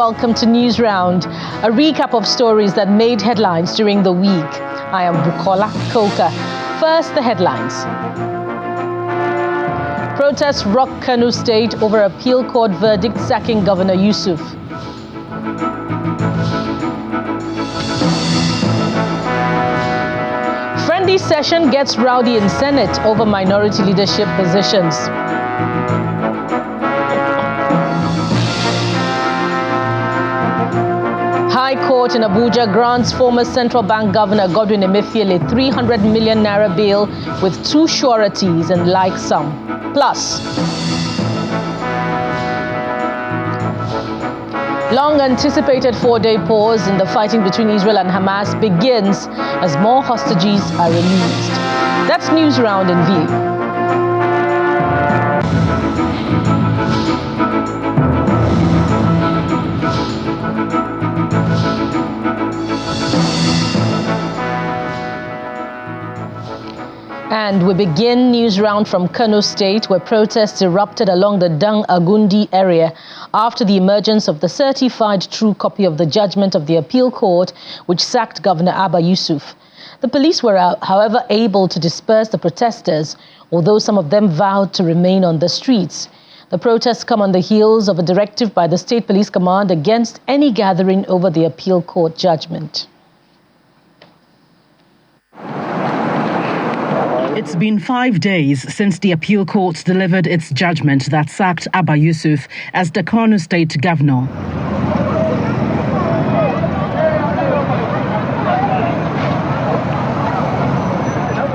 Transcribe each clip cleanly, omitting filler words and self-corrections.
welcome to News Round, a recap of stories that made headlines during the week. I am Bukola Koka. First, the headlines. Protests rock Kano State over appeal court verdict sacking Governor Yusuf. Friendly session gets rowdy in Senate over minority leadership positions. High Court in Abuja grants former Central Bank Governor Godwin Emefiele 300 million naira bail with 2 sureties and like sum. Plus, long-anticipated 4-day pause in the fighting between Israel and Hamas begins as more hostages are released. That's News Round in View. And we begin News Round from Kano State, where protests erupted along the Dang Agundi area after the emergence of the certified true copy of the judgment of the appeal court, which sacked Governor Abba Yusuf. The police were, however, able to disperse the protesters, although some of them vowed to remain on the streets. The protests come on the heels of a directive by the State Police Command against any gathering over the appeal court judgment. It's been 5 days since the appeal court delivered its judgment that sacked Abba Yusuf as the Kano State governor.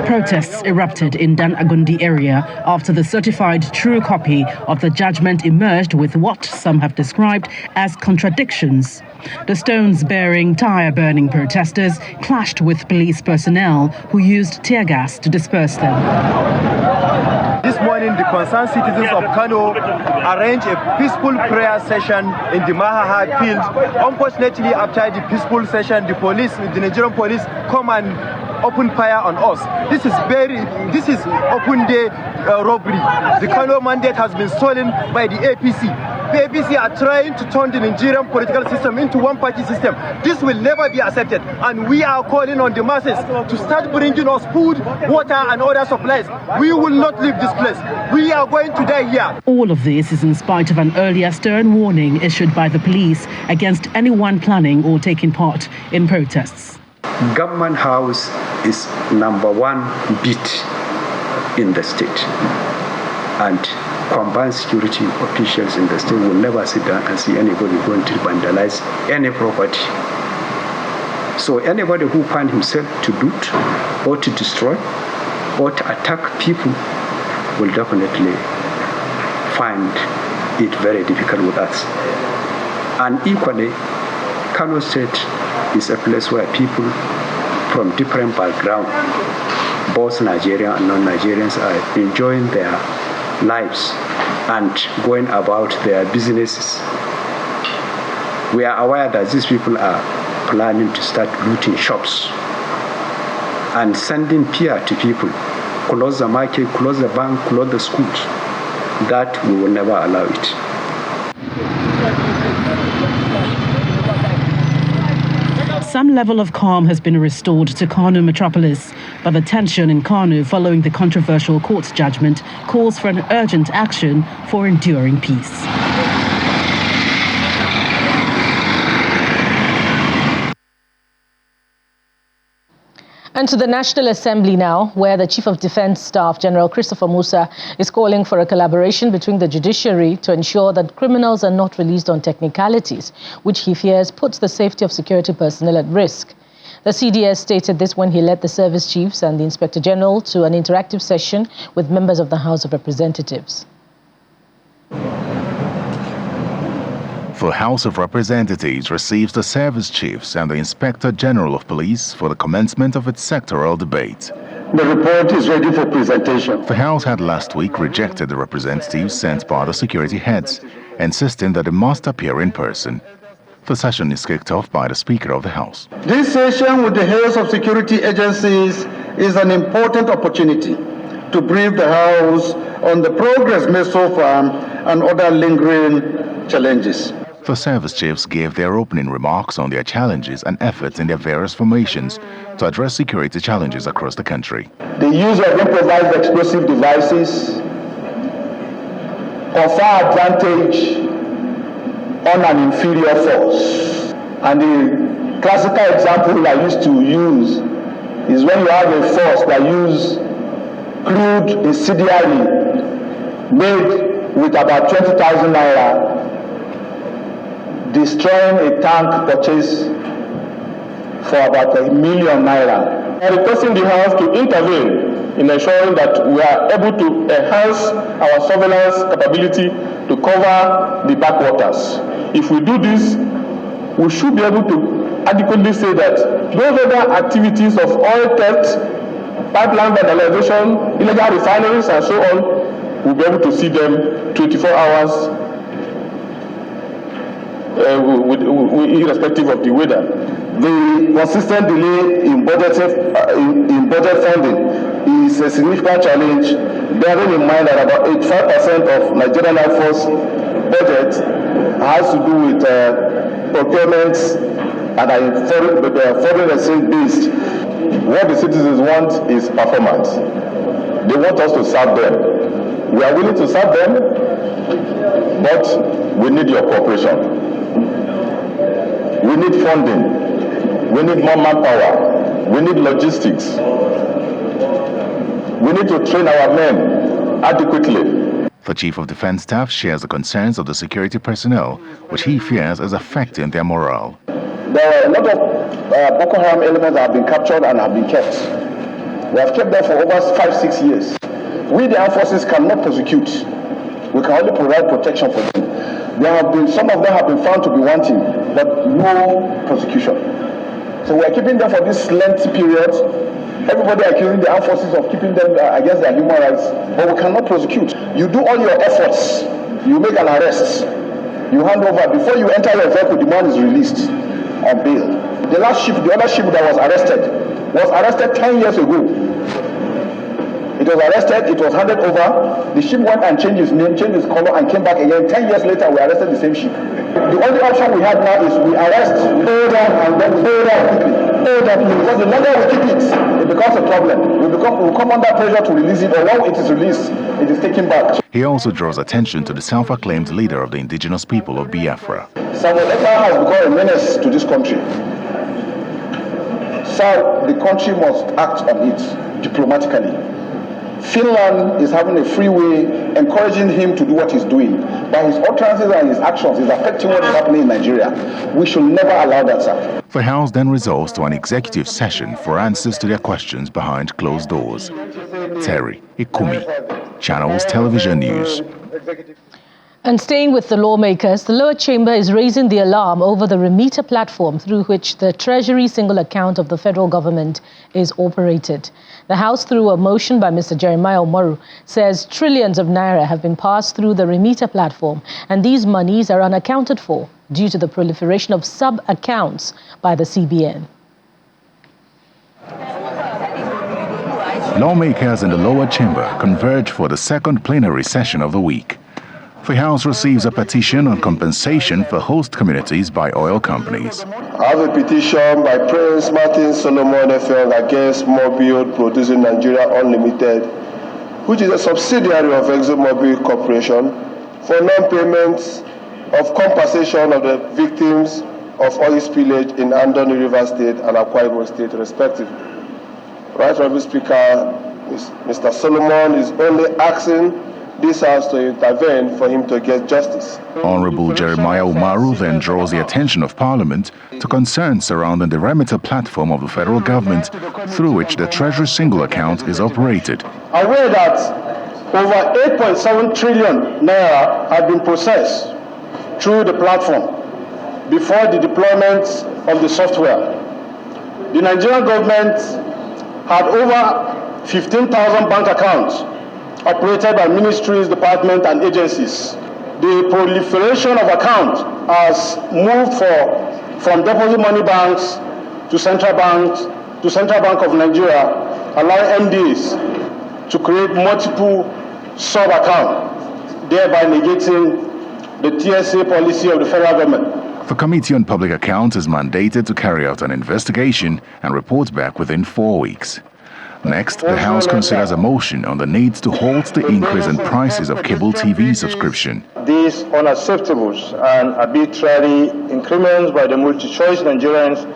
Protests erupted in Dan Agundi area after the certified true copy of the judgment emerged with what some have described as contradictions. The stones-bearing, tire-burning protesters clashed with police personnel who used tear gas to disperse them. This morning, the concerned citizens of Kano arranged a peaceful prayer session in the Mahaha field. Unfortunately, after the peaceful session, the Nigerian police come and open fire on us. This is open day robbery. The Kano mandate has been stolen by the APC. The APC are trying to turn the Nigerian political system into one-party system. This will never be accepted, and we are calling on the masses to start bringing us food, water, and other supplies. We will not leave this place. We are going to die here. All of this is in spite of an earlier stern warning issued by the police against anyone planning or taking part in protests. Government House is #1 beat in the state, and combined security officials in the state will never sit down and see anybody going to vandalize any property. So anybody who finds himself to loot or to destroy or to attack people will definitely find it very difficult with us. And equally, Kano State is a place where people from different backgrounds, both Nigerian and non-Nigerians, are enjoying their lives and going about their businesses. We are aware that these people are planning to start looting shops and sending fear to people, close the market, close the bank, close the schools. That we will never allow it. Some level of calm has been restored to Kano metropolis, but the tension in Kano following the controversial court judgment calls for an urgent action for enduring peace. And to the National Assembly now, where the Chief of Defense Staff, General Christopher Musa, is calling for a collaboration between the judiciary to ensure that criminals are not released on technicalities, which he fears puts the safety of security personnel at risk. The CDS stated this when he led the service chiefs and the Inspector General to an interactive session with members of the House of Representatives. The House of Representatives receives the service chiefs and the Inspector General of Police for the commencement of its sectoral debate. The report is ready for presentation. The House had last week rejected the representatives sent by the security heads, insisting that they must appear in person. The session is kicked off by the Speaker of the House. This session with the heads of security agencies is an important opportunity to brief the House on the progress made so far and other lingering challenges. The service chiefs gave their opening remarks on their challenges and efforts in their various formations to address security challenges across the country. The use of improvised explosive devices confer advantage on an inferior force. And the classical example I used to use is when you have a force that use crude incendiary made with about 20,000 naira, destroying a tank purchased for about 1 million naira. I'm requesting the House to intervene in ensuring that we are able to enhance our surveillance capability to cover the backwaters. If we do this, we should be able to adequately say that those other activities of oil theft, pipeline vandalization, illegal refineries, and so on, we'll be able to see them 24 hours irrespective of the weather. The consistent delay in budget funding is a significant challenge, bearing in mind that about 85% of Nigerian Air Force budget has to do with procurements and are foreign exchange based. What the citizens want is performance. They want us to serve them. We are willing to serve them, but we need your cooperation. We need funding. We need more manpower. We need logistics. We need to train our men adequately. The Chief of Defense Staff shares the concerns of the security personnel, which he fears is affecting their morale. There are a lot of Boko Haram elements that have been captured and have been kept. We have kept them for over 5-6 years. We, the armed forces, cannot prosecute. We can only provide protection for them. Some of them have been found to be wanting, but no prosecution. So we are keeping them for this lengthy period. Everybody accusing the armed forces of keeping them against their human rights, but we cannot prosecute. You do all your efforts. You make an arrest. You hand over. Before you enter your vehicle, the man is released on bail. The other ship that was arrested 10 years ago. It was arrested, it was handed over, the ship went and changed its name, changed its color, and came back again. 10 years later, we arrested the same ship. The only option we have now is we arrest, hold on, and then hold on quickly. Hold on, because the longer we keep it becomes a problem. We come under pressure to release it, or when it is released, it is taken back. He also draws attention to the self-acclaimed leader of the indigenous people of Biafra. Samuel Eto'o has become a menace to this country. So the country must act on it diplomatically. Finland is having a free way, encouraging him to do what he's doing. By his utterances and his actions, he's affecting what is happening in Nigeria. We should never allow that, sir. The House then resolves to an executive session for answers to their questions behind closed doors. Terry Ikumi, Channels Television News. And staying with the lawmakers, the lower chamber is raising the alarm over the remitter platform through which the Treasury single account of the federal government is operated. The House, through a motion by Mr. Jeremiah Umaru, says trillions of naira have been passed through the remitter platform, and these monies are unaccounted for due to the proliferation of sub-accounts by the CBN. Lawmakers in the lower chamber converge for the second plenary session of the week. The House receives a petition on compensation for host communities by oil companies. I have a petition by Prince Martin Solomon Emefiele against Mobil Producing Nigeria Unlimited, which is a subsidiary of ExxonMobil Corporation, for non-payment of compensation of the victims of oil spillage in Andoni River State and Akwa Ibom State, respectively. Right, Honorable Speaker, Mr. Solomon is only asking this House to intervene for him to get justice. Honorable Jeremiah Umaru then draws the attention of Parliament to concerns surrounding the remitter platform of the federal government through which the Treasury single account is operated. Aware that over 8.7 trillion naira had been processed through the platform before the deployment of the software. The Nigerian government had over 15,000 bank accounts operated by ministries, departments, and agencies. The proliferation of accounts has moved from deposit money banks to Central Bank of Nigeria, allowing MDs to create multiple sub-accounts, thereby negating the TSA policy of the federal government. The Committee on Public Accounts is mandated to carry out an investigation and report back within 4 weeks. Next, the House considers a motion on the need to halt the increase in prices of cable TV subscription. These unacceptable and arbitrary increments by the multi-choice Nigerians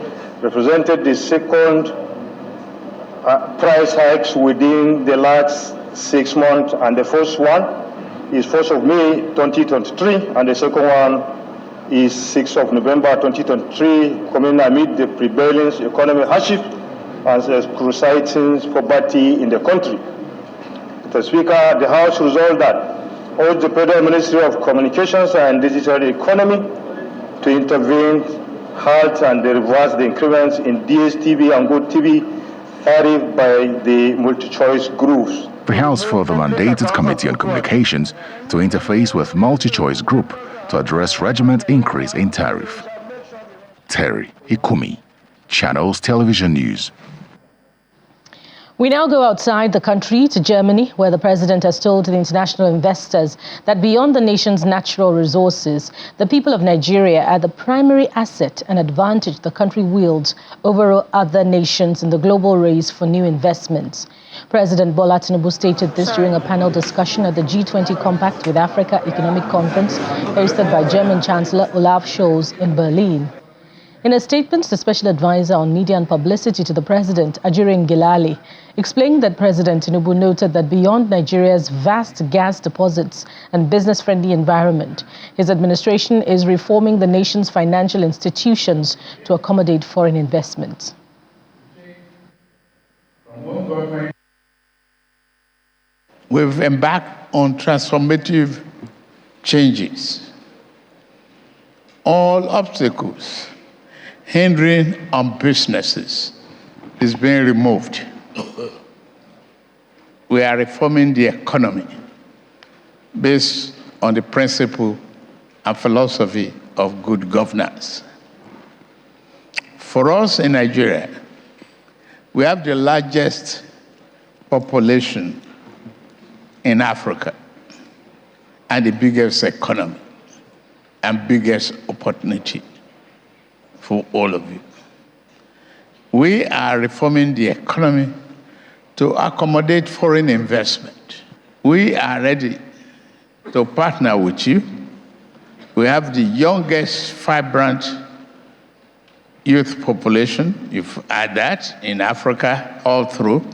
represented the second price hikes within the last 6 months, and the first one is 1st of May 2023, and the second one is 6th of November 2023, coming amid the prevailing economic hardship and excruciating poverty in the country. Mr. Speaker, the House resolved that urge the Federal Ministry of Communications and Digital Economy to intervene, halt and reverse the increments in DSTV and GoTV tariff by the multi-choice groups. The House further mandated Committee on Communications to interface with multi-choice group to address regiment increase in tariff. Terry Ikumi, Channels Television News. We now go outside the country to Germany, where the president has told the international investors that beyond the nation's natural resources, the people of Nigeria are the primary asset and advantage the country wields over other nations in the global race for new investments. President Bola Tinubu stated this during a panel discussion at the G20 Compact with Africa Economic Conference hosted by German Chancellor Olaf Scholz in Berlin. In a statement, the special advisor on media and publicity to the president, Ajirin Gilali, explained that President Tinubu noted that beyond Nigeria's vast gas deposits and business-friendly environment, his administration is reforming the nation's financial institutions to accommodate foreign investments. We've embarked on transformative changes. All obstacles hindering on businesses is being removed. We are reforming the economy based on the principle and philosophy of good governance. For us in Nigeria, we have the largest population in Africa and the biggest economy and biggest opportunity for all of you. We are reforming the economy to accommodate foreign investment. We are ready to partner with you. We have the youngest vibrant youth population, if add that, in Africa all through.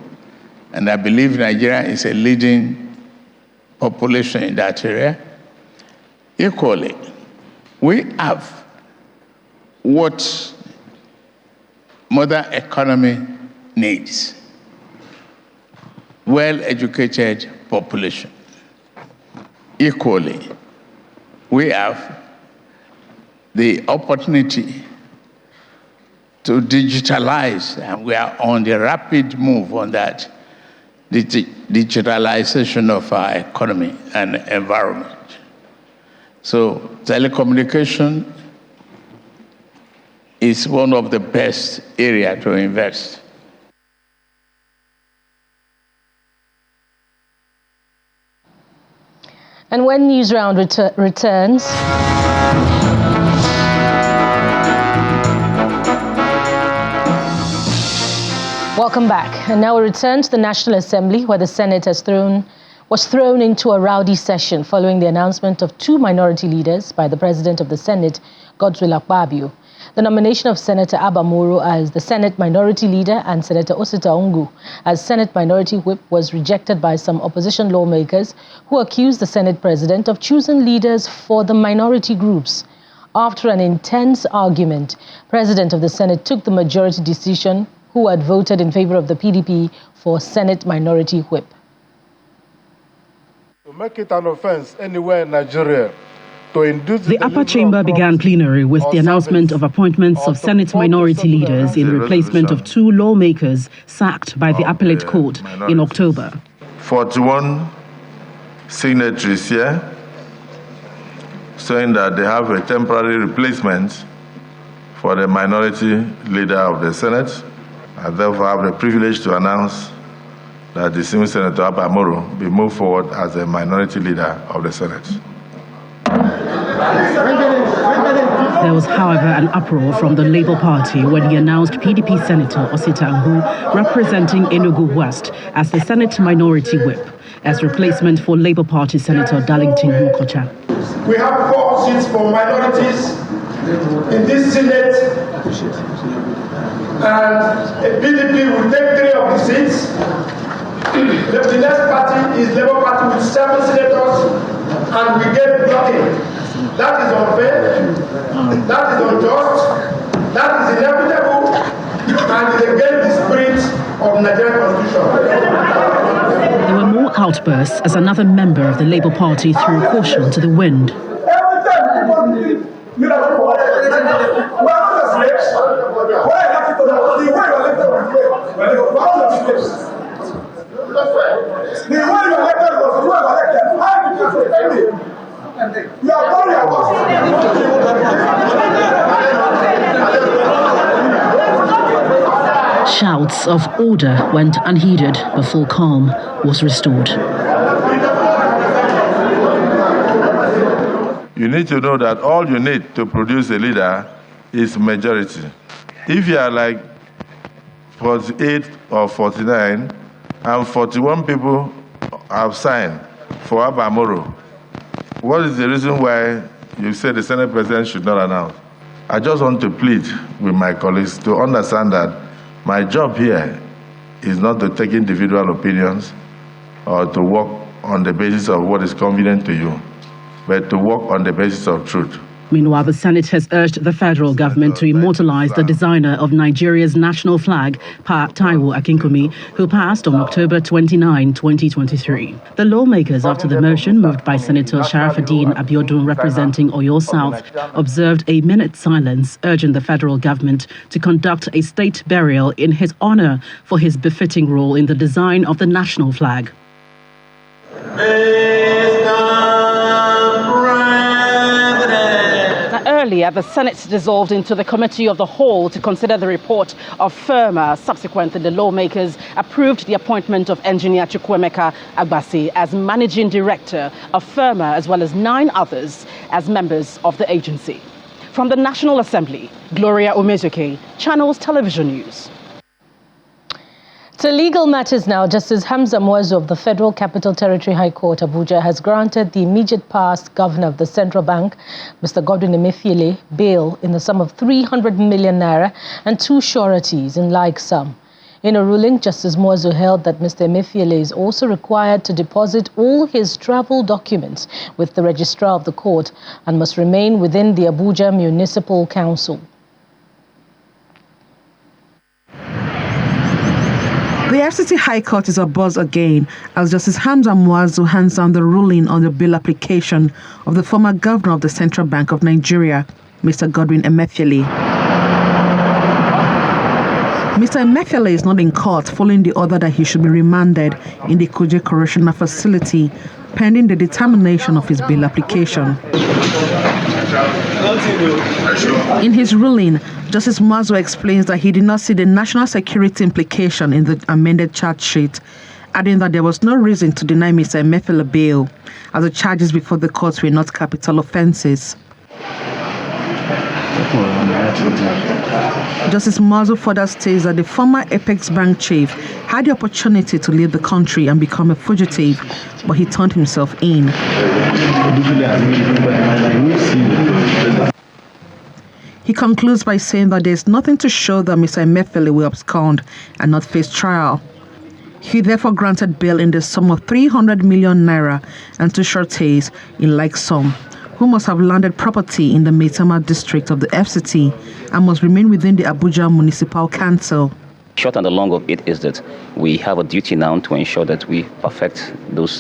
And I believe Nigeria is a leading population in that area. Equally, we have what modern economy needs: well-educated population. Equally, we have the opportunity to digitalize, and we are on the rapid move on that, the digitalization of our economy and environment. So telecommunication is one of the best areas to invest. And when News Round returns, welcome back. And now we return to the National Assembly, where the Senate was thrown into a rowdy session following the announcement of two minority leaders by the President of the Senate, Godswill Akpabio. The nomination of Senator Abba Moro as the Senate Minority Leader and Senator Osita Ongu as Senate Minority Whip was rejected by some opposition lawmakers who accused the Senate President of choosing leaders for the minority groups. After an intense argument, President of the Senate took the majority decision, who had voted in favor of the PDP for Senate Minority Whip. To make it an offense anywhere in Nigeria, the upper chamber began plenary with the announcement of appointments of Senate minority leaders in replacement of two lawmakers sacked by the appellate court in October. 41 signatories here saying that they have a temporary replacement for the minority leader of the Senate. I therefore have the privilege to announce that the senior Senator Abba Moro be moved forward as the minority leader of the Senate. There was, however, an uproar from the Labour Party when he announced PDP Senator Osita Angu, representing Enugu West, as the Senate Minority Whip, as replacement for Labour Party Senator Darlington Nkocha. We have 4 seats for minorities in this Senate, and PDP will take 3 of the seats. The next party is Labour Party with 7 senators, and we get blocking. That is unfair, that is unjust, that is inevitable, and is against the spirit of the Nigerian Constitution. There were more outbursts as another member of the Labour Party threw caution to the wind. Every time we are not the slaves. Why are you the way you are elected was the way. We are not the slaves. The way you are elected was the way you are elected. How did you say me? You are very Shouts of order went unheeded before calm was restored. You need to know that all you need to produce a leader is majority. If you are like 48 or 49 and 41 people have signed for Abamoro, what is the reason why you say the Senate President should not announce? I just want to plead with my colleagues to understand that my job here is not to take individual opinions or to work on the basis of what is convenient to you, but to work on the basis of truth. Meanwhile, the Senate has urged the federal government to immortalize the designer of Nigeria's national flag, Pa Taiwo Akinkunmi, who passed on October 29, 2023. The lawmakers, after the motion moved by Senator Sharafuddin Abiodun representing Oyo South, observed a minute's silence, urging the federal government to conduct a state burial in his honor for his befitting role in the design of the national flag. Earlier, the Senate dissolved into the Committee of the Whole to consider the report of FIRMA. Subsequently, the lawmakers approved the appointment of Engineer Chukwuemeka Agbasi as Managing Director of FIRMA, as well as 9 others as members of the agency. From the National Assembly, Gloria Omezuke, Channels Television News. To legal matters now, Justice Hamza Muazu of the Federal Capital Territory High Court, Abuja, has granted the immediate past governor of the central bank, Mr. Godwin Emefiele, bail in the sum of 300 million naira and 2 sureties in like sum. In a ruling, Justice Muazu held that Mr. Emefiele is also required to deposit all his travel documents with the registrar of the court and must remain within the Abuja Municipal Council. The FCT High Court is abuzz again as Justice Hamza Muazu hands down the ruling on the bail application of the former governor of the Central Bank of Nigeria, Mr. Godwin Emefiele. Mr. Emefiele is not in court following the order that he should be remanded in the Kuje Correctional Facility pending the determination of his bail application. In his ruling, Justice Muazu explains that he did not see the national security implication in the amended charge sheet, adding that there was no reason to deny Mr. Emefiele bail, as the charges before the courts were not capital offences. Justice Muazu further states that the former Apex Bank chief had the opportunity to leave the country and become a fugitive, but he turned himself in. He concludes by saying that there is nothing to show that Mr. Emefiele will abscond and not face trial. He therefore granted bail in the sum of 300 million naira and 2 sureties in like sum, who must have landed property in the Maitama district of the FCT and must remain within the Abuja Municipal Council. Short and the long of it is that we have a duty now to ensure that we perfect those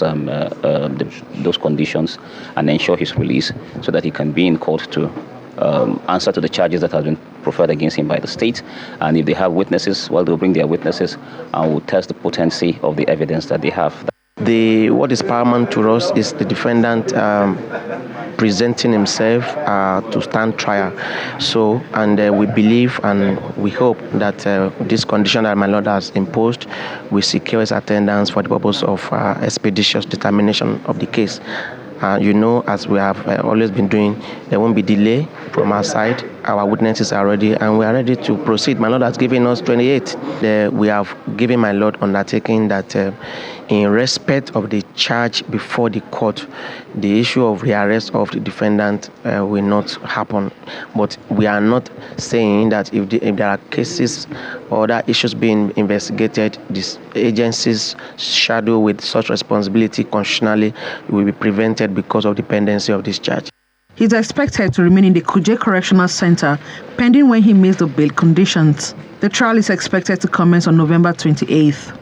conditions and ensure his release so that he can be in court to answer to the charges that have been preferred against him by the state. And if they have witnesses, well, they'll bring their witnesses and will test the potency of the evidence that they have. What is paramount to us is the defendant presenting himself to stand trial. So, and we believe and we hope that this condition that my Lord has imposed will secure his attendance for the purpose of expeditious determination of the case. As we have always been doing, there won't be delay from our side. Our witnesses are ready, and we are ready to proceed. My Lord has given us 28. We have given my Lord undertaking that in respect of the charge before the court, the issue of the arrest of the defendant will not happen. But we are not saying that if there are cases or other issues being investigated, these agencies shadow with such responsibility constitutionally will be prevented because of the pendency of this charge. He's expected to remain in the Kuje Correctional Center pending when he meets the bail conditions. The trial is expected to commence on November 28th.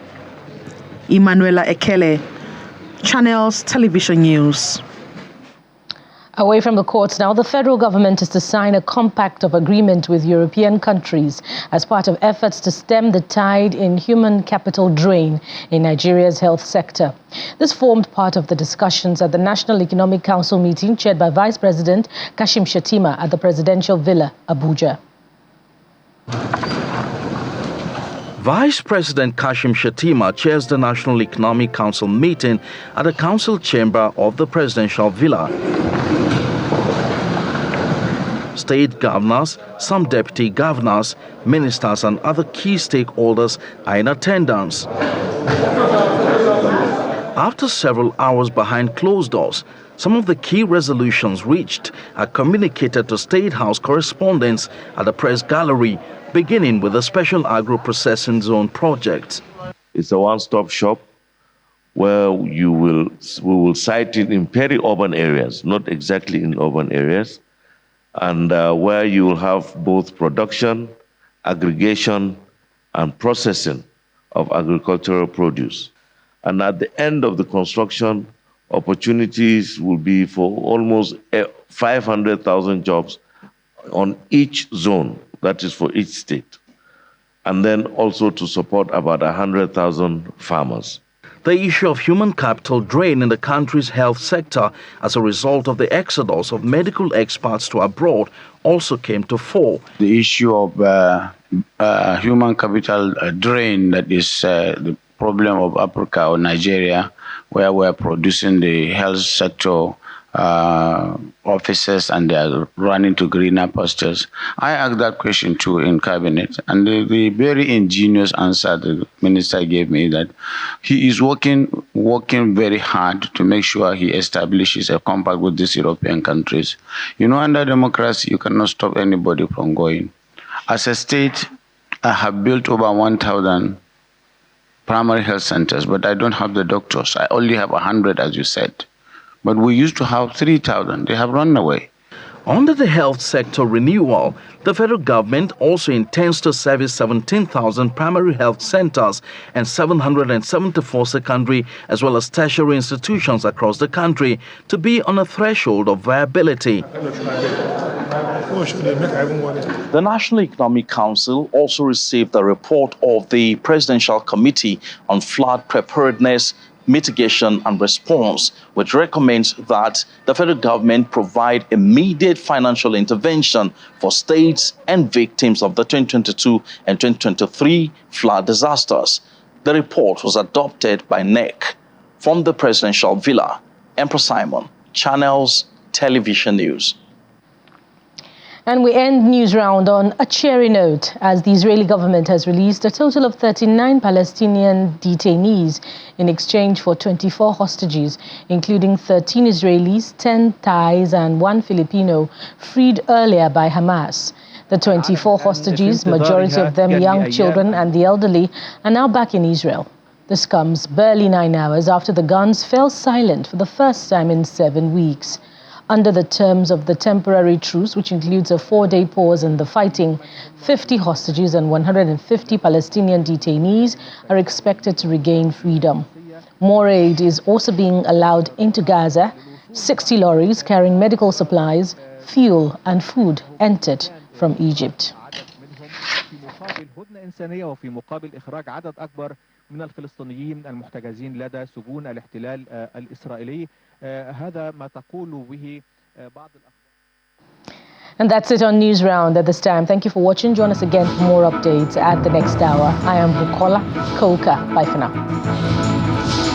Emanuela Ekele, Channels Television News. Away from the courts now, the federal government is to sign a compact of agreement with European countries as part of efforts to stem the tide in human capital drain in Nigeria's health sector. This formed part of the discussions at the National Economic Council meeting chaired by Vice President Kashim Shettima at the Presidential Villa, Abuja. Vice President Kashim Shettima chairs the National Economic Council meeting at the council chamber of the Presidential Villa. State governors, some deputy governors, ministers and other key stakeholders are in attendance. After several hours behind closed doors, some of the key resolutions reached are communicated to State House correspondents at the press gallery, beginning with the Special Agro-Processing Zone project. It's a one-stop shop where we will site it in peri-urban areas, not exactly in urban areas, and where you will have both production, aggregation, and processing of agricultural produce. And at the end of the construction, opportunities will be for almost 500,000 jobs on each zone, that is for each state, and then also to support about 100,000 farmers. The issue of human capital drain in the country's health sector as a result of the exodus of medical experts to abroad also came to fore. The issue of human capital drain, that is the problem of Africa or Nigeria, where we're producing the health sector officers and they are running to greener pastures. I asked that question too in cabinet, and the very ingenious answer the minister gave me that he is working very hard to make sure he establishes a compact with these European countries. You know, under democracy, you cannot stop anybody from going. As a state, I have built over 1,000 primary health centers, but I don't have the doctors. I only have 100, as you said. But we used to have 3,000. They have run away. Under the health sector renewal, the federal government also intends to service 17,000 primary health centers and 774 secondary as well as tertiary institutions across the country to be on a threshold of viability. The National Economic Council also received a report of the Presidential Committee on Flood Preparedness, Mitigation and Response, which recommends that the federal government provide immediate financial intervention for states and victims of the 2022 and 2023 flood disasters. The report was adopted by NEC. From the Presidential Villa, Emperor Simon, Channels Television News. And we end News Round on a cheery note as the Israeli government has released a total of 39 Palestinian detainees in exchange for 24 hostages, including 13 Israelis, 10 Thais and 1 Filipino, freed earlier by Hamas. The 24 hostages, majority of them young children and the elderly, are now back in Israel. This comes barely 9 hours after the guns fell silent for the first time in 7 weeks. Under the terms of the temporary truce, which includes a 4-day pause in the fighting, 50 hostages and 150 Palestinian detainees are expected to regain freedom. More aid is also being allowed into Gaza. 60 lorries carrying medical supplies, fuel and food entered from Egypt. من الفلسطينيين المحتجزين لدى سجون الاحتلال الإسرائيلي هذا ما تقول به بعض الأخبار. And that's it on News Round at this time. Thank you for watching. Join us again for more updates at the next hour. I am Bukola Koka. Bye for now.